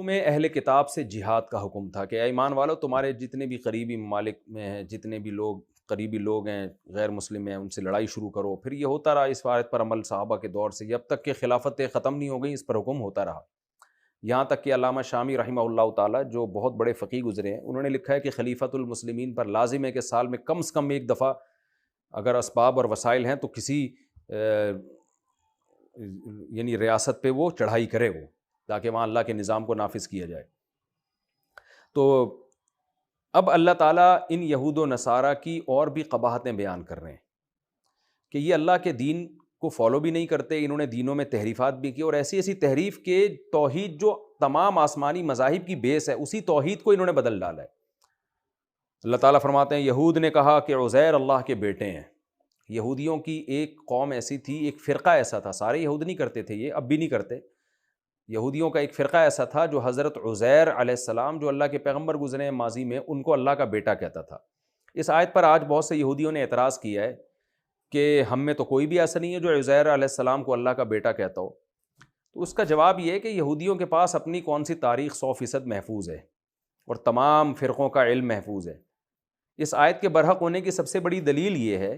تمہیں اہل کتاب سے جہاد کا حکم تھا کہ اے ایمان والو تمہارے جتنے بھی قریبی ممالک میں ہیں، جتنے بھی لوگ قریبی لوگ ہیں غیر مسلم ہیں، ان سے لڑائی شروع کرو۔ پھر یہ ہوتا رہا اس بات پر عمل صحابہ کے دور سے، جب تک کہ خلافتیں ختم نہیں ہو گئیں اس پر حکم ہوتا رہا۔ یہاں تک کہ علامہ شامی رحمہ اللہ تعالیٰ جو بہت بڑے فقیہ گزرے ہیں، انہوں نے لکھا ہے کہ خلیفۃ المسلمین پر لازم ہے کہ سال میں کم سے کم ایک دفعہ اگر اسباب اور وسائل ہیں تو کسی یعنی ریاست پہ وہ چڑھائی کرے، وہ تاکہ وہاں اللہ کے نظام کو نافذ کیا جائے۔ تو اب اللہ تعالیٰ ان یہود و نصارہ کی اور بھی قباحتیں بیان کر رہے ہیں کہ یہ اللہ کے دین کو فالو بھی نہیں کرتے، انہوں نے دینوں میں تحریفات بھی کی، اور ایسی ایسی تحریف کہ توحید جو تمام آسمانی مذاہب کی بیس ہے اسی توحید کو انہوں نے بدل ڈالا ہے۔ اللہ تعالیٰ فرماتے ہیں یہود نے کہا کہ عزیر اللہ کے بیٹے ہیں۔ یہودیوں کی ایک قوم ایسی تھی، ایک فرقہ ایسا تھا، سارے یہود نہیں کرتے تھے یہ، اب بھی نہیں کرتے۔ یہودیوں کا ایک فرقہ ایسا تھا جو حضرت عزیر علیہ السلام جو اللہ کے پیغمبر گزرے ہیں ماضی میں، ان کو اللہ کا بیٹا کہتا تھا۔ اس آیت پر آج بہت سے یہودیوں نے اعتراض کیا ہے کہ ہم میں تو کوئی بھی ایسا نہیں ہے جو عزیر علیہ السلام کو اللہ کا بیٹا کہتا ہو۔ تو اس کا جواب یہ ہے کہ یہودیوں کے پاس اپنی کون سی تاریخ 100% محفوظ ہے اور تمام فرقوں کا علم محفوظ ہے۔ اس آیت کے برحق ہونے کی سب سے بڑی دلیل یہ ہے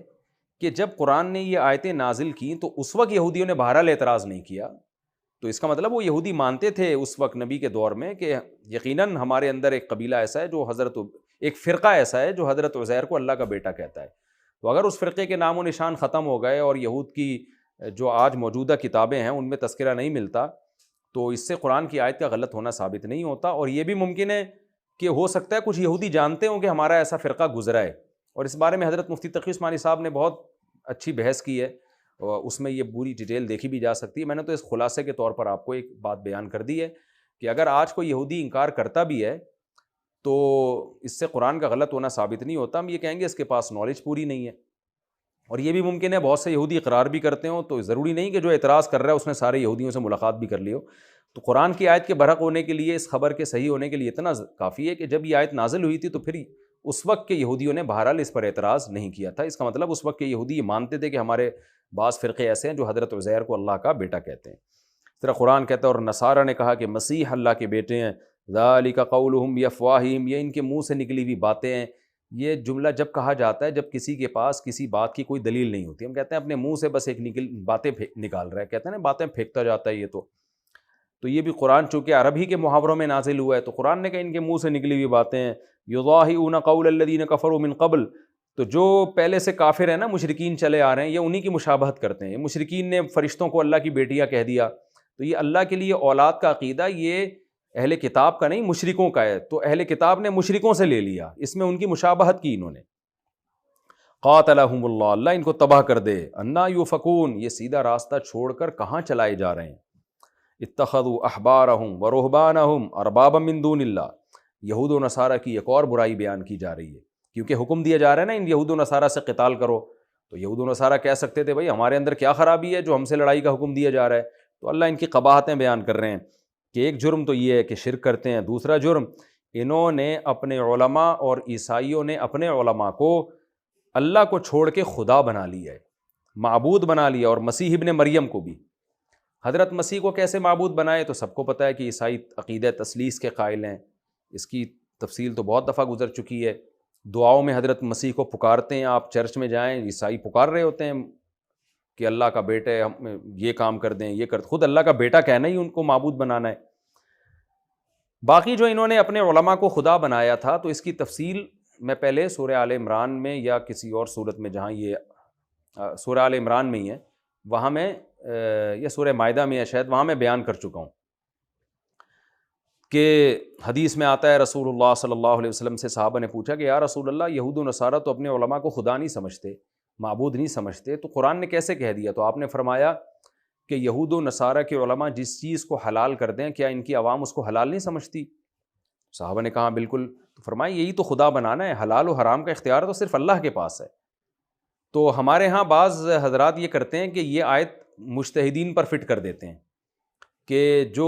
کہ جب قرآن نے یہ آیتیں نازل کیں تو اس وقت یہودیوں نے بہرحال اعتراض نہیں کیا، تو اس کا مطلب وہ یہودی مانتے تھے اس وقت نبی کے دور میں کہ یقیناً ہمارے اندر ایک قبیلہ ایسا ہے جو ایک فرقہ ایسا ہے جو حضرت عزیر کو اللہ کا بیٹا کہتا ہے۔ تو اگر اس فرقے کے نام و نشان ختم ہو گئے اور یہود کی جو آج موجودہ کتابیں ہیں ان میں تذکرہ نہیں ملتا، تو اس سے قرآن کی آیت کا غلط ہونا ثابت نہیں ہوتا، اور یہ بھی ممکن ہے کہ ہو سکتا ہے کچھ یہودی جانتے ہوں کہ ہمارا ایسا فرقہ گزرا ہے، اور اس بارے میں حضرت مفتی تقی عثمانی صاحب نے بہت اچھی بحث کی ہے، اور اس میں یہ پوری ڈیٹیل دیکھی بھی جا سکتی ہے۔ میں نے تو اس خلاصے کے طور پر آپ کو ایک بات بیان کر دی ہے کہ اگر آج کوئی یہودی انکار کرتا بھی ہے تو اس سے قرآن کا غلط ہونا ثابت نہیں ہوتا، ہم یہ کہیں گے اس کے پاس نالج پوری نہیں ہے۔ اور یہ بھی ممکن ہے بہت سے یہودی اقرار بھی کرتے ہوں، تو ضروری نہیں کہ جو اعتراض کر رہا ہے اس نے سارے یہودیوں سے ملاقات بھی کر لی ہو۔ تو قرآن کی آیت کے برحق ہونے کے لیے، اس خبر کے صحیح ہونے کے لیے اتنا کافی ہے کہ جب یہ آیت نازل ہوئی تھی تو پھر اس وقت کے یہودیوں نے بہرحال اس پر اعتراض نہیں کیا تھا۔ اس کا مطلب اس وقت کے یہودی یہ مانتے تھے کہ ہمارے بعض فرقے ایسے ہیں جو حضرت عزیر کو اللہ کا بیٹا کہتے ہیں۔ اس طرح قرآن کہتا ہے اور نصارہ نے کہا کہ مسیح اللہ کے بیٹے ہیں، ذالک قولہم بافواہہم، یہ ان کے منہ سے نکلی ہوئی باتیں ہیں۔ یہ جملہ جب کہا جاتا ہے جب کسی کے پاس کسی بات کی کوئی دلیل نہیں ہوتی، ہم کہتے ہیں اپنے منہ سے بس ایک باتیں نکال رہا ہے، کہتے ہیں نا باتیں پھینکتا جاتا ہے یہ تو یہ بھی قرآن چونکہ عربی کے محاوروں میں نازل ہوا ہے تو قرآن نے کہا ان کے منہ سے نکلی ہوئی باتیں ہیں۔ یضاہئون قول الذین کفروا من قبل، تو جو پہلے سے کافر ہیں نا، مشرکین چلے آ رہے ہیں، یہ انہی کی مشابہت کرتے ہیں۔ مشرکین نے فرشتوں کو اللہ کی بیٹیاں کہہ دیا، تو یہ اللہ کے لیے اولاد کا عقیدہ یہ اہل کتاب کا نہیں مشرکوں کا ہے، تو اہل کتاب نے مشرکوں سے لے لیا، اس میں ان کی مشابہت کی انہوں نے۔ قاتلہم اللہ، اللہ ان کو تباہ کر دے۔ انا یؤفکون، یہ سیدھا راستہ چھوڑ کر کہاں چلائے جا رہے ہیں۔ اتخذوا احبارہم ورہبانہم اربابا من دون اللہ، یہود و نصارہ کی ایک اور برائی بیان کی جا رہی ہے، کیونکہ حکم دیا جا رہا ہے نا ان یہود و نصارہ سے قتال کرو، تو یہود و نصارہ کہہ سکتے تھے بھائی ہمارے اندر کیا خرابی ہے جو ہم سے لڑائی کا حکم دیا جا رہا ہے۔ تو اللہ ان کی قباحتیں بیان کر رہے ہیں کہ ایک جرم تو یہ ہے کہ شرک کرتے ہیں، دوسرا جرم انہوں نے اپنے علماء اور عیسائیوں نے اپنے علماء کو اللہ کو چھوڑ کے خدا بنا لیا ہے، معبود بنا لیا، اور مسیح ابن مریم کو بھی۔ حضرت مسیح کو کیسے معبود بنائے تو سب کو پتہ ہے کہ عیسائی عقیدہ تثلیث کے قائل ہیں، اس کی تفصیل تو بہت دفعہ گزر چکی ہے۔ دعاؤں میں حضرت مسیح کو پکارتے ہیں، آپ چرچ میں جائیں عیسائی پکار رہے ہوتے ہیں کہ اللہ کا بیٹا ہے، ہم یہ کام کر دیں، یہ کر، خود اللہ کا بیٹا کہنا ہی ان کو معبود بنانا ہے۔ باقی جو انہوں نے اپنے علماء کو خدا بنایا تھا تو اس کی تفصیل میں پہلے سورہ آل عمران میں یا کسی اور صورت میں، جہاں یہ سورہ آل عمران میں ہی ہے وہاں میں، یا سورہ مائدہ میں ہے شاید، وہاں میں بیان کر چکا ہوں کہ حدیث میں آتا ہے رسول اللہ صلی اللہ علیہ وسلم سے صحابہ نے پوچھا کہ یا رسول اللہ یہود و نصارہ تو اپنے علماء کو خدا نہیں سمجھتے، معبود نہیں سمجھتے، تو قرآن نے کیسے کہہ دیا؟ تو آپ نے فرمایا کہ یہود و نصارہ کے علماء جس چیز کو حلال کر دیں کیا ان کی عوام اس کو حلال نہیں سمجھتی؟ صحابہ نے کہا بالکل، تو فرمایا یہی تو خدا بنانا ہے، حلال و حرام کا اختیار تو صرف اللہ کے پاس ہے۔ تو ہمارے ہاں بعض حضرات یہ کرتے ہیں کہ یہ آیت مجتہدین پر فٹ کر دیتے ہیں کہ جو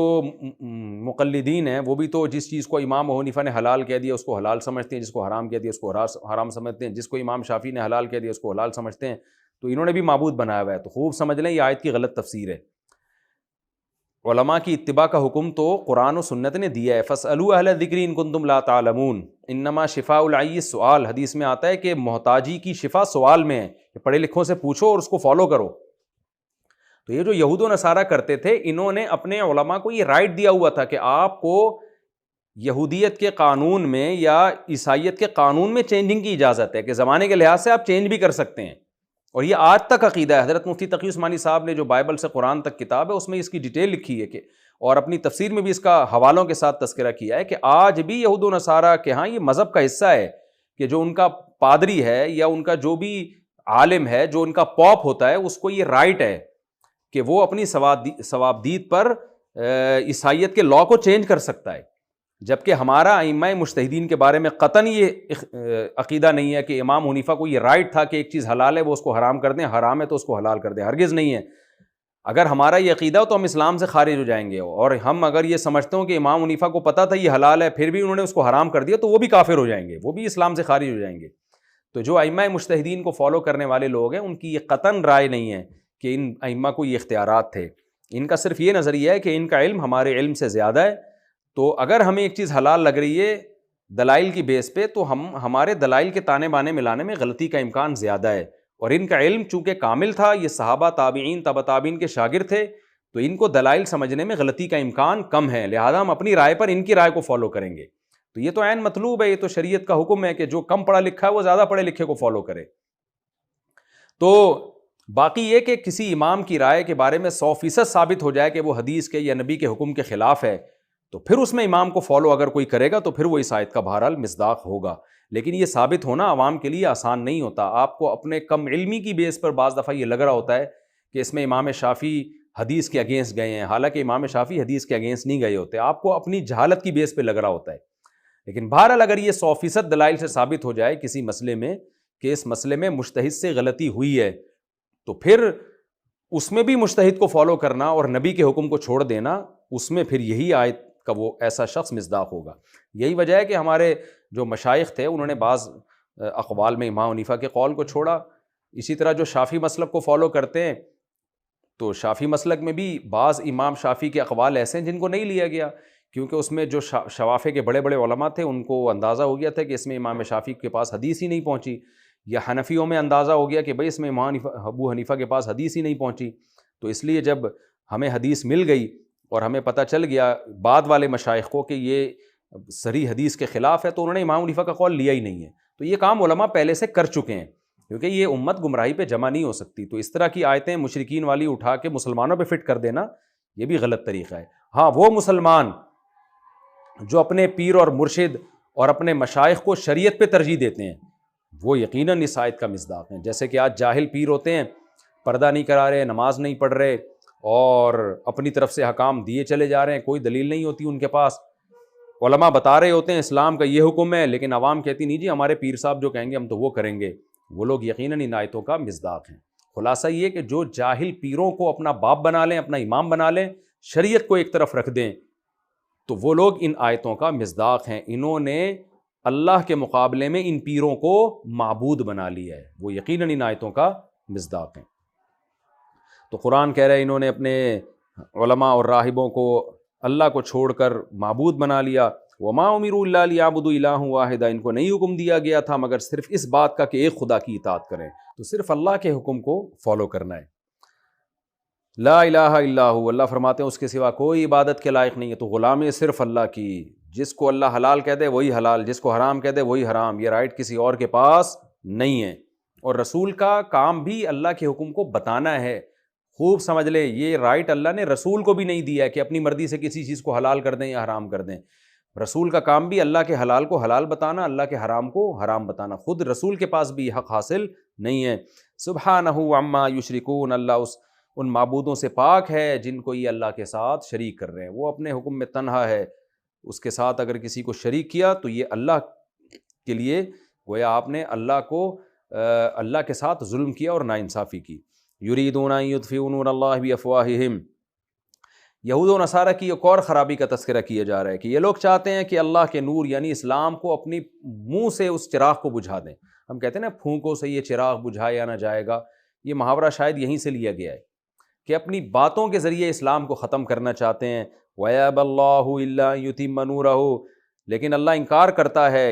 مقلدین ہیں وہ بھی تو جس چیز کو امام ابو حنیفہ نے حلال کہہ دیا اس کو حلال سمجھتے ہیں، جس کو حرام کہہ دیا اس کو حرام سمجھتے ہیں، جس کو امام شافعی نے حلال کہہ دیا اس کو حلال سمجھتے ہیں، تو انہوں نے بھی معبود بنایا ہوا ہے۔ تو خوب سمجھ لیں یہ آیت کی غلط تفسیر ہے۔ علماء کی اتباع کا حکم تو قرآن و سنت نے دیا ہے. فاسألوا اہل الذکر ان کنتم لا تعلمون انما شفاء العی السؤال. حدیث میں آتا ہے کہ محتاجی کی شفا سوال میں ہے, کہ پڑھے لکھوں سے پوچھو اور اس کو فالو کرو. تو یہ جو یہود و نصارہ کرتے تھے, انہوں نے اپنے علماء کو یہ رائٹ دیا ہوا تھا کہ آپ کو یہودیت کے قانون میں یا عیسائیت کے قانون میں چینجنگ کی اجازت ہے, کہ زمانے کے لحاظ سے آپ چینج بھی کر سکتے ہیں. اور یہ آج تک عقیدہ ہے. حضرت مفتی تقی عثمانی صاحب نے جو بائبل سے قرآن تک کتاب ہے اس میں اس کی ڈیٹیل لکھی ہے, کہ اور اپنی تفسیر میں بھی اس کا حوالوں کے ساتھ تذکرہ کیا ہے کہ آج بھی یہود و نصارہ کے ہاں یہ مذہب کا حصہ ہے کہ جو ان کا پادری ہے یا ان کا جو بھی عالم ہے, جو ان کا پوپ ہوتا ہے, اس کو یہ رائٹ ہے کہ وہ اپنی ثوابدید پر عیسائیت کے لاء کو چینج کر سکتا ہے. جبکہ ہمارا ائمہ مجتہدین کے بارے میں قطعاً یہ عقیدہ نہیں ہے کہ امام حنیفہ کو یہ رائٹ تھا کہ ایک چیز حلال ہے وہ اس کو حرام کر دیں, حرام ہے تو اس کو حلال کر دیں. ہرگز نہیں ہے. اگر ہمارا یہ عقیدہ ہو تو ہم اسلام سے خارج ہو جائیں گے, اور ہم اگر یہ سمجھتے ہوں کہ امام حنیفہ کو پتہ تھا یہ حلال ہے پھر بھی انہوں نے اس کو حرام کر دیا تو وہ بھی کافر ہو جائیں گے, وہ بھی اسلام سے خارج ہو جائیں گے. تو جو ائمہ مجتہدین کو فالو کرنے والے لوگ ہیں ان کی یہ قطعاً رائے نہیں ہے کہ ان ائمہ کو یہ اختیارات تھے. ان کا صرف یہ نظریہ ہے کہ ان کا علم ہمارے علم سے زیادہ ہے, تو اگر ہمیں ایک چیز حلال لگ رہی ہے دلائل کی بیس پہ تو ہمارے دلائل کے تانے بانے ملانے میں غلطی کا امکان زیادہ ہے. اور ان کا علم چونکہ کامل تھا, یہ صحابہ تابعین تبع تابعین کے شاگرد تھے, تو ان کو دلائل سمجھنے میں غلطی کا امکان کم ہے, لہذا ہم اپنی رائے پر ان کی رائے کو فالو کریں گے. تو یہ تو عین مطلوب ہے, یہ تو شریعت کا حکم ہے کہ جو کم پڑھا لکھا ہے وہ زیادہ پڑھے لکھے کو فالو کرے. تو باقی یہ کہ کسی امام کی رائے کے بارے میں 100% ثابت ہو جائے کہ وہ حدیث کے یا نبی کے حکم کے خلاف ہے, تو پھر اس میں امام کو فالو اگر کوئی کرے گا تو پھر وہ اس آیت کا بہرحال مصداق ہوگا. لیکن یہ ثابت ہونا عوام کے لیے آسان نہیں ہوتا. آپ کو اپنے کم علمی کی بیس پر بعض دفعہ یہ لگ رہا ہوتا ہے کہ اس میں امام شافعی حدیث کے اگینسٹ گئے ہیں, حالانکہ امام شافعی حدیث کے اگینسٹ نہیں گئے ہوتے. آپ کو اپنی جہالت کی بیس پہ لگ رہا ہوتا ہے. لیکن بہرحال اگر یہ 100% دلائل سے ثابت ہو جائے کسی مسئلے میں کہ اس مسئلے میں مجتہد سے غلطی ہوئی ہے, تو پھر اس میں بھی مجتہد کو فالو کرنا اور نبی کے حکم کو چھوڑ دینا, اس میں پھر یہی آیت کا وہ ایسا شخص مصداق ہوگا. یہی وجہ ہے کہ ہمارے جو مشائخ تھے انہوں نے بعض اقوال میں امام حنیفہ کے قول کو چھوڑا. اسی طرح جو شافعی مسلک کو فالو کرتے ہیں تو شافعی مسلک میں بھی بعض امام شافعی کے اقوال ایسے ہیں جن کو نہیں لیا گیا, کیونکہ اس میں جو شوافع کے بڑے بڑے علماء تھے ان کو اندازہ ہو گیا تھا کہ اس میں امام شافعی کے پاس حدیث ہی نہیں پہنچی, یا حنفیوں میں اندازہ ہو گیا کہ بھئی اس میں امام ابو حنیفہ کے پاس حدیث ہی نہیں پہنچی. تو اس لیے جب ہمیں حدیث مل گئی اور ہمیں پتہ چل گیا بعد والے مشائخ کو کہ یہ صریح حدیث کے خلاف ہے, تو انہوں نے امام حنیفہ کا قول لیا ہی نہیں ہے. تو یہ کام علماء پہلے سے کر چکے ہیں, کیونکہ یہ امت گمراہی پہ جمع نہیں ہو سکتی. تو اس طرح کی آیتیں مشرکین والی اٹھا کے مسلمانوں پہ فٹ کر دینا یہ بھی غلط طریقہ ہے. ہاں, وہ مسلمان جو اپنے پیر اور مرشد اور اپنے مشائخ کو شریعت پہ ترجیح دیتے ہیں وہ یقیناً اس آیت کا مصداق ہیں. جیسے کہ آج جاہل پیر ہوتے ہیں, پردہ نہیں کرا رہے, نماز نہیں پڑھ رہے اور اپنی طرف سے حکام دیے چلے جا رہے ہیں, کوئی دلیل نہیں ہوتی ان کے پاس. علماء بتا رہے ہوتے ہیں اسلام کا یہ حکم ہے, لیکن عوام کہتی نہیں جی ہمارے پیر صاحب جو کہیں گے ہم تو وہ کریں گے. وہ لوگ یقیناً ان آیتوں کا مصداق ہیں. خلاصہ یہ کہ جو جاہل پیروں کو اپنا باپ بنا لیں, اپنا امام بنا لیں, شریعت کو ایک طرف رکھ دیں, تو وہ لوگ ان آیتوں کا مصداق ہیں. انہوں نے اللہ کے مقابلے میں ان پیروں کو معبود بنا لیا ہے, وہ یقیناً ان آیتوں کا مصداق ہیں. تو قرآن کہہ رہے ہیں انہوں نے اپنے علماء اور راہبوں کو اللہ کو چھوڑ کر معبود بنا لیا. وما امروا الا لیعبدوا الہا واحدا, ان کو نہیں حکم دیا گیا تھا مگر صرف اس بات کا کہ ایک خدا کی اطاعت کریں. تو صرف اللہ کے حکم کو فالو کرنا ہے. لا الہ الا ہو, اللہ فرماتے ہیں اس کے سوا کوئی عبادت کے لائق نہیں ہے. تو غلامی صرف اللہ کی, جس کو اللہ حلال کہہ دے وہی حلال, جس کو حرام کہہ دے وہی حرام. یہ رائٹ کسی اور کے پاس نہیں ہے. اور رسول کا کام بھی اللہ کے حکم کو بتانا ہے. خوب سمجھ لیں, یہ رائٹ اللہ نے رسول کو بھی نہیں دیا ہے کہ اپنی مرضی سے کسی چیز کو حلال کر دیں یا حرام کر دیں. رسول کا کام بھی اللہ کے حلال کو حلال بتانا, اللہ کے حرام کو حرام بتانا. خود رسول کے پاس بھی حق حاصل نہیں ہے. سبحانہ عما یشرکون, اللہ ان معبودوں سے پاک ہے جن کو یہ اللہ کے ساتھ شریک کر رہے ہیں. وہ اپنے حکم میں تنہا ہے, اس کے ساتھ اگر کسی کو شریک کیا تو یہ اللہ کے لیے گویا آپ نے اللہ کے ساتھ ظلم کیا اور ناانصافی کی. یریدون ان یطفئوا نور اللہ بافواہہم, یہود و نصارہ کی ایک اور خرابی کا تذکرہ کیا جا رہا ہے کہ یہ لوگ چاہتے ہیں کہ اللہ کے نور یعنی اسلام کو اپنی منہ سے اس چراغ کو بجھا دیں. ہم کہتے ہیں نا پھونکوں سے یہ چراغ بجھایا نہ جائے گا, یہ محاورہ شاید یہیں سے لیا گیا ہے کہ اپنی باتوں کے ذریعے اسلام کو ختم کرنا چاہتے ہیں. وَيَأْبَى اللَّهُ إِلَّا أَن يُتِمَّ نُورَهُ، لیکن اللہ انکار کرتا ہے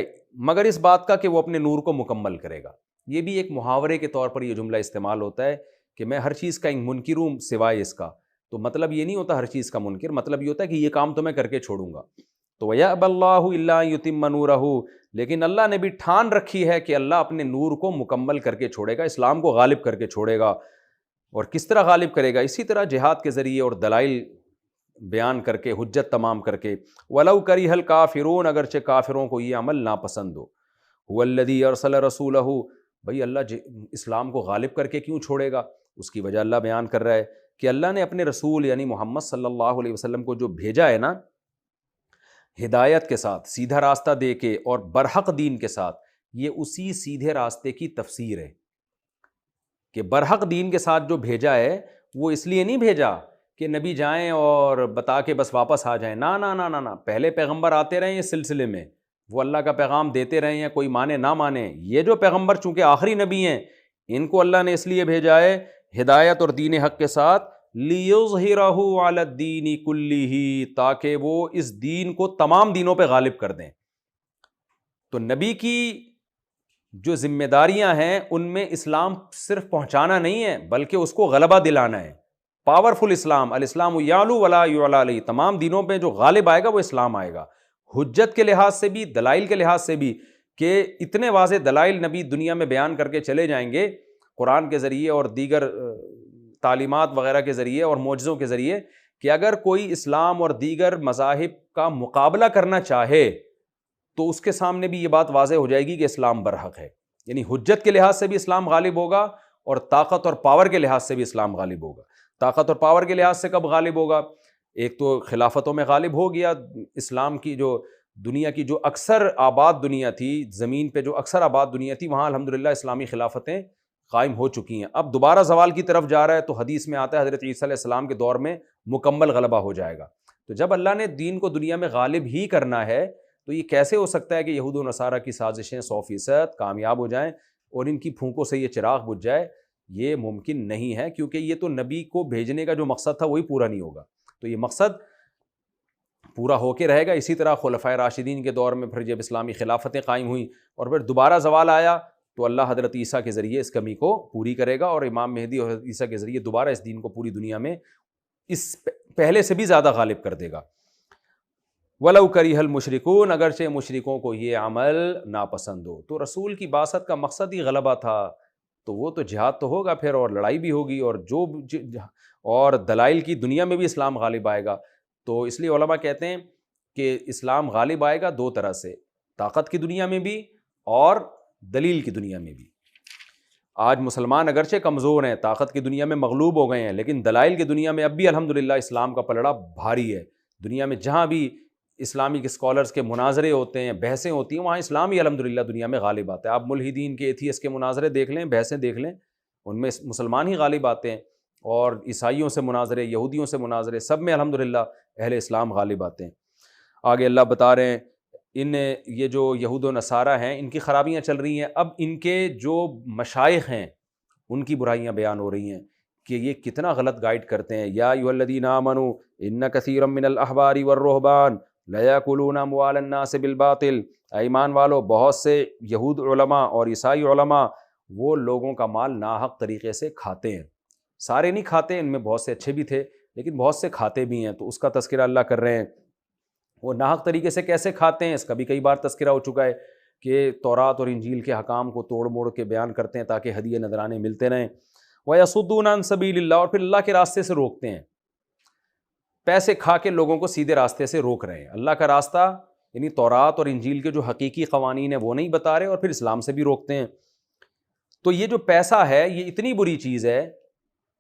مگر اس بات کا کہ وہ اپنے نور کو مکمل کرے گا. یہ بھی ایک محاورے کے طور پر یہ جملہ استعمال ہوتا ہے کہ میں ہر چیز کا منکر ہوں سوائے اس کا. تو مطلب یہ نہیں ہوتا ہر چیز کا منکر، مطلب یہ ہوتا ہے کہ یہ کام تو میں کر کے چھوڑوں گا. تو وَيَأْبَى اللَّهُ إِلَّا أَن يُتِمَّ نُورَهُ، لیکن اللہ نے بھی ٹھان رکھی ہے کہ اللہ اپنے نور کو مکمل کر کے چھوڑے گا، اسلام کو غالب کر کے چھوڑے گا. اور کس طرح غالب کرے گا؟ اسی طرح جہاد کے ذریعے اور دلائل بیان کر کے، حجت تمام کر کے. وَلَوْ كَرِهَ الْكَافِرُونَ، اگرچہ کافروں کو یہ عمل ناپسند ہو. هُوَ الَّذِي أَرْسَلَ رَسُولَهُ، بھئی اللہ اسلام کو غالب کر کے کیوں چھوڑے گا؟ اس کی وجہ اللہ بیان کر رہا ہے کہ اللہ نے اپنے رسول یعنی محمد صلی اللہ علیہ وسلم کو جو بھیجا ہے نا، ہدایت کے ساتھ، سیدھا راستہ دے کے اور برحق دین کے ساتھ، یہ اسی سیدھے راستے کی تفسیر ہے کہ برحق دین کے ساتھ جو بھیجا ہے وہ اس لیے نہیں بھیجا کہ نبی جائیں اور بتا کے بس واپس آ جائیں. نا نا نا نا نا، پہلے پیغمبر آتے رہے ہیں اس سلسلے میں، وہ اللہ کا پیغام دیتے رہے ہیں، کوئی مانے نہ مانے. یہ جو پیغمبر چونکہ آخری نبی ہیں، ان کو اللہ نے اس لیے بھیجا ہے ہدایت اور دین حق کے ساتھ، لِيُظْهِرَهُ عَلَى الدِّينِ كُلِّهِ، تاکہ وہ اس دین کو تمام دینوں پہ غالب کر دیں. تو نبی کی جو ذمہ داریاں ہیں ان میں اسلام صرف پہنچانا نہیں ہے بلکہ اس کو غلبہ دلانا ہے. پاورفل اسلام، الاسلام یعلو ولا یعلی علیہ، تمام دینوں پہ جو غالب آئے گا وہ اسلام آئے گا. حجت کے لحاظ سے بھی، دلائل کے لحاظ سے بھی، کہ اتنے واضح دلائل نبی دنیا میں بیان کر کے چلے جائیں گے قرآن کے ذریعے اور دیگر تعلیمات وغیرہ کے ذریعے اور معجزوں کے ذریعے، کہ اگر کوئی اسلام اور دیگر مذاہب کا مقابلہ کرنا چاہے تو اس کے سامنے بھی یہ بات واضح ہو جائے گی کہ اسلام برحق ہے. یعنی حجت کے لحاظ سے بھی اسلام غالب ہوگا اور طاقت اور پاور کے لحاظ سے بھی اسلام غالب ہوگا. طاقت اور پاور کے لحاظ سے کب غالب ہوگا؟ ایک تو خلافتوں میں غالب ہو گیا. اسلام کی جو دنیا کی جو اکثر آباد دنیا تھی، زمین پہ جو اکثر آباد دنیا تھی، وہاں الحمدللہ اسلامی خلافتیں قائم ہو چکی ہیں. اب دوبارہ زوال کی طرف جا رہا ہے، تو حدیث میں آتا ہے حضرت عیسیٰ علیہ السلام کے دور میں مکمل غلبہ ہو جائے گا. تو جب اللہ نے دین کو دنیا میں غالب ہی کرنا ہے تو یہ کیسے ہو سکتا ہے کہ یہود و نصارہ کی سازشیں 100% کامیاب ہو جائیں اور ان کی پھونکوں سے یہ چراغ بجھ جائے؟ یہ ممکن نہیں ہے، کیونکہ یہ تو نبی کو بھیجنے کا جو مقصد تھا وہی پورا نہیں ہوگا. تو یہ مقصد پورا ہو کے رہے گا. اسی طرح خلفائے راشدین کے دور میں پھر جب اسلامی خلافتیں قائم ہوئیں اور پھر دوبارہ زوال آیا تو اللہ حضرت عیسیٰ کے ذریعے اس کمی کو پوری کرے گا، اور امام مہدی اور حضرت عیسیٰ کے ذریعے دوبارہ اس دین کو پوری دنیا میں اس پہلے سے بھی زیادہ غالب کر دے گا. وَلَوْ كَرِهَ الْمُشْرِكُونَ، اگرچہ مشرکوں کو یہ عمل ناپسند ہو. تو رسول کی بعثت کا مقصد ہی غلبہ تھا، تو وہ تو جہاد تو ہوگا پھر، اور لڑائی بھی ہوگی، اور جو اور دلائل کی دنیا میں بھی اسلام غالب آئے گا. تو اس لیے علماء کہتے ہیں کہ اسلام غالب آئے گا دو طرح سے، طاقت کی دنیا میں بھی اور دلیل کی دنیا میں بھی. آج مسلمان اگرچہ کمزور ہیں، طاقت کی دنیا میں مغلوب ہو گئے ہیں، لیکن دلائل کی دنیا میں اب بھی الحمدللہ اسلام کا پلڑا بھاری ہے. دنیا میں جہاں بھی اسلامک اسکالرز کے مناظرے ہوتے ہیں، بحثیں ہوتی ہیں، وہاں اسلام ہی الحمدللہ دنیا میں غالب آتا ہے. آپ ملحدین کے، ایتھیسٹ کے مناظرے دیکھ لیں، بحثیں دیکھ لیں، ان میں مسلمان ہی غالب آتے ہیں. اور عیسائیوں سے مناظرے، یہودیوں سے مناظرے، سب میں الحمدللہ اہل اسلام غالب آتے ہیں. آگے اللہ بتا رہے ہیں یہ جو یہود و نصارہ ہیں ان کی خرابیاں چل رہی ہیں. اب ان کے جو مشائخ ہیں ان کی برائیاں بیان ہو رہی ہیں کہ یہ کتنا غلط گائیڈ کرتے ہیں. یا ایھا الذین آمنوا ان کثیرا من الاحبار والرہبان لیاکلون اموال الناس بالباطل، ایمان والو، بہت سے یہود علماء اور عیسائی علماء وہ لوگوں کا مال ناحق طریقے سے کھاتے ہیں. سارے نہیں کھاتے، ان میں بہت سے اچھے بھی تھے لیکن بہت سے کھاتے بھی ہیں. تو اس کا تذکرہ اللہ کر رہے ہیں. وہ ناحق طریقے سے کیسے کھاتے ہیں اس کا بھی کئی بار تذکرہ ہو چکا ہے کہ تورات اور انجیل کے حکام کو توڑ موڑ کے بیان کرتے ہیں تاکہ ہدیے نذرانے ملتے رہیں. وَيَصُدُّونَ عَن سَبِيلِ اللَّهِ، اور پھر اللہ کے راستے سے روکتے ہیں. پیسے کھا کے لوگوں کو سیدھے راستے سے روک رہے ہیں. اللہ کا راستہ یعنی تورات اور انجیل کے جو حقیقی قوانین ہیں وہ نہیں بتا رہے، اور پھر اسلام سے بھی روکتے ہیں. تو یہ جو پیسہ ہے یہ اتنی بری چیز ہے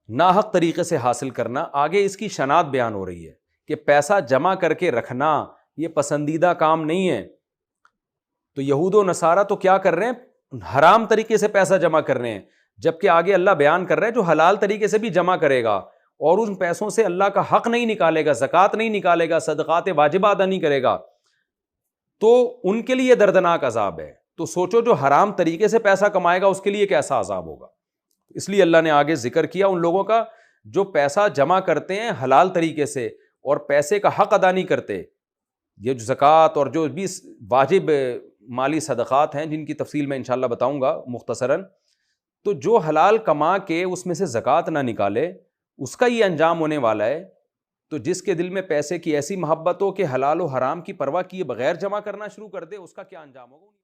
ناحق طریقے سے حاصل کرنا. آگے اس کی شناعت بیان ہو رہی ہے کہ پیسہ جمع کر کے رکھنا یہ پسندیدہ کام نہیں ہے. تو یہود و نصارہ تو کیا کر رہے ہیں؟ حرام طریقے سے پیسہ جمع کر رہے ہیں، جبکہ آگے اللہ بیان کر رہے ہیں جو حلال طریقے سے بھی جمع کرے گا اور ان پیسوں سے اللہ کا حق نہیں نکالے گا، زکوٰۃ نہیں نکالے گا، صدقات واجبہ ادا نہیں کرے گا، تو ان کے لیے دردناک عذاب ہے. تو سوچو جو حرام طریقے سے پیسہ کمائے گا اس کے لیے کیسا عذاب ہوگا. اس لیے اللہ نے آگے ذکر کیا ان لوگوں کا جو پیسہ جمع کرتے ہیں حلال طریقے سے اور پیسے کا حق ادا نہیں کرتے، یہ جو زکوٰۃ اور جو بھی واجب مالی صدقات ہیں جن کی تفصیل میں انشاءاللہ بتاؤں گا مختصراً، تو جو حلال کما کے اس میں سے زکوٰۃ نہ نکالے اس کا یہ انجام ہونے والا ہے۔ تو جس کے دل میں پیسے کی ایسی محبت ہو کہ حلال و حرام کی پرواہ کیے بغیر جمع کرنا شروع کر دے، اس کا کیا انجام ہوگا؟